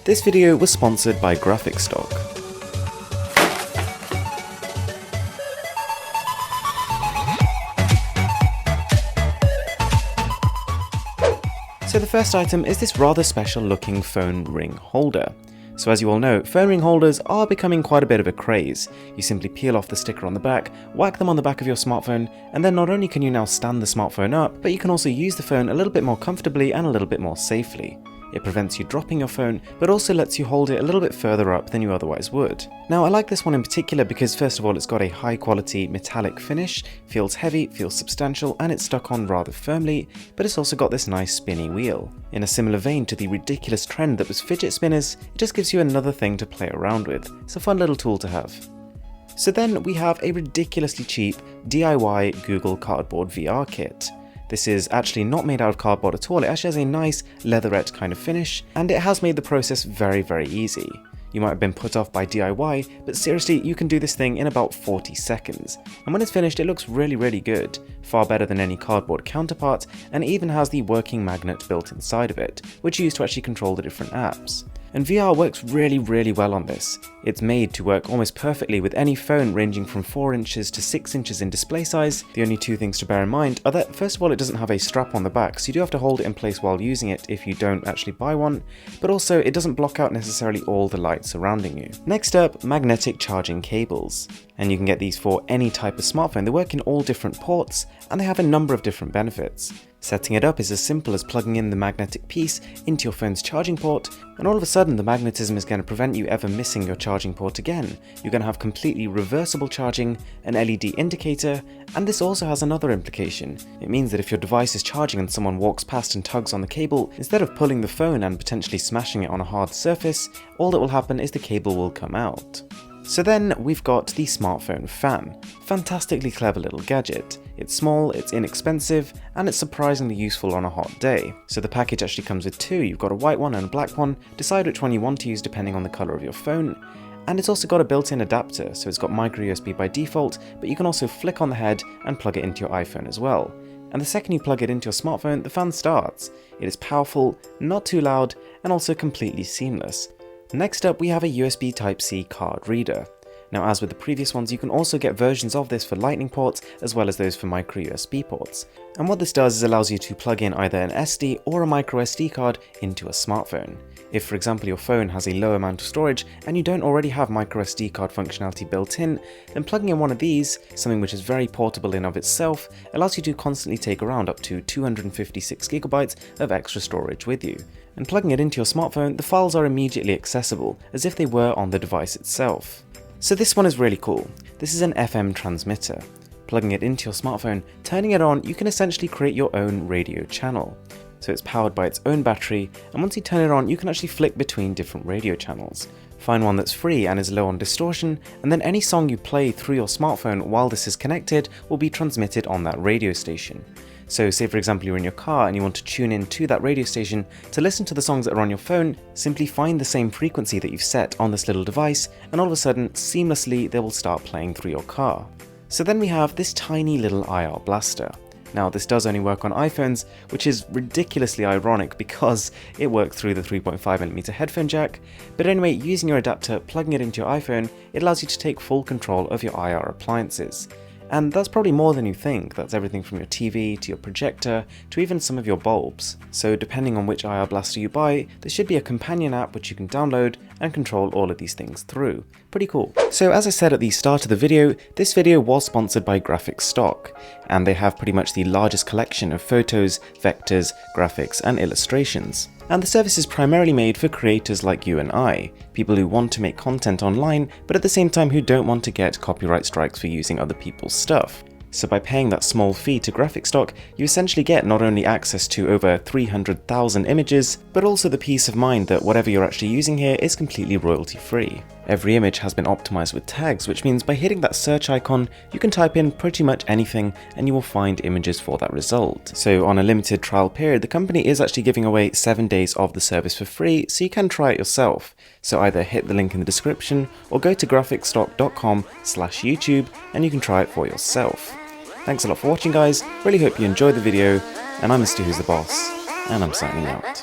This video was sponsored by GraphicStock. So the first item is this rather special looking phone ring holder. So as you all know, phone ring holders are becoming quite a bit of a craze. You simply peel off the sticker on the back, whack them on the back of your smartphone, and then not only can you now stand the smartphone up, but you can also use the phone a little bit more comfortably and a little bit more safely. It prevents you dropping your phone, but also lets you hold it a little bit further up than you otherwise would. Now I like this one in particular because first of all it's got a high quality metallic finish, feels heavy, feels substantial, and it's stuck on rather firmly, but it's also got this nice spinny wheel. In a similar vein to the ridiculous trend that was fidget spinners, it just gives you another thing to play around with. It's a fun little tool to have. So then we have a ridiculously cheap DIY Google Cardboard VR kit. This is actually not made out of cardboard at all, it actually has a nice leatherette kind of finish, and it has made the process very, very easy. You might have been put off by DIY, but seriously, you can do this thing in about 40 seconds. And when it's finished, it looks really, really good, far better than any cardboard counterpart, and it even has the working magnet built inside of it, which you use to actually control the different apps. And VR works really, really well on this. It's made to work almost perfectly with any phone ranging from 4 inches to 6 inches in display size. The only two things to bear in mind are that first of all it doesn't have a strap on the back, so you do have to hold it in place while using it if you don't actually buy one, but also it doesn't block out necessarily all the light surrounding you. Next up, magnetic charging cables. And you can get these for any type of smartphone. They work in all different ports and they have a number of different benefits. Setting it up is as simple as plugging in the magnetic piece into your phone's charging port, and all of a sudden the magnetism is going to prevent you ever missing your charging port again. You're going to have completely reversible charging, an LED indicator, and this also has another implication. It means that if your device is charging and someone walks past and tugs on the cable, instead of pulling the phone and potentially smashing it on a hard surface, all that will happen is the cable will come out. So then we've got the smartphone fan. Fantastically clever little gadget. It's small, it's inexpensive, and it's surprisingly useful on a hot day. So the package actually comes with two. You've got a white one and a black one. Decide which one you want to use depending on the color of your phone. And it's also got a built-in adapter, so it's got micro USB by default, but you can also flick on the head and plug it into your iPhone as well. And the second you plug it into your smartphone, the fan starts. It is powerful, not too loud, and also completely seamless. Next up, we have a USB Type-C card reader. Now, as with the previous ones, you can also get versions of this for Lightning ports as well as those for micro USB ports. And what this does is allows you to plug in either an SD or a micro SD card into a smartphone. If, for example, your phone has a low amount of storage and you don't already have micro SD card functionality built in, then plugging in one of these, something which is very portable in of itself, allows you to constantly take around up to 256 gigabytes of extra storage with you. And plugging it into your smartphone, the files are immediately accessible, as if they were on the device itself. So this one is really cool. This is an FM transmitter. Plugging it into your smartphone, turning it on, you can essentially create your own radio channel. So it's powered by its own battery, and once you turn it on, you can actually flick between different radio channels. Find one that's free and is low on distortion, and then any song you play through your smartphone while this is connected will be transmitted on that radio station. So say for example you're in your car and you want to tune in to that radio station to listen to the songs that are on your phone, simply find the same frequency that you've set on this little device, and all of a sudden, seamlessly, they will start playing through your car. So then we have this tiny little IR blaster. Now this does only work on iPhones, which is ridiculously ironic because it works through the 3.5mm headphone jack, but anyway, using your adapter, plugging it into your iPhone, it allows you to take full control of your IR appliances. And that's probably more than you think. That's everything from your TV to your projector to even some of your bulbs. So depending on which IR blaster you buy, there should be a companion app which you can download and control all of these things through. Pretty cool. So as I said at the start of the video, this video was sponsored by GraphicStock, and they have pretty much the largest collection of photos, vectors, graphics, and illustrations. And the service is primarily made for creators like you and I, people who want to make content online, but at the same time who don't want to get copyright strikes for using other people's stuff. So by paying that small fee to GraphicStock, you essentially get not only access to over 300,000 images, but also the peace of mind that whatever you're actually using here is completely royalty free. Every image has been optimized with tags, which means by hitting that search icon, you can type in pretty much anything and you will find images for that result. So on a limited trial period, the company is actually giving away 7 days of the service for free, so you can try it yourself. So either hit the link in the description or go to graphicstock.com/YouTube and you can try it for yourself. Thanks a lot for watching guys, really hope you enjoyed the video, and I'm Mr. Who's the Boss, and I'm signing out.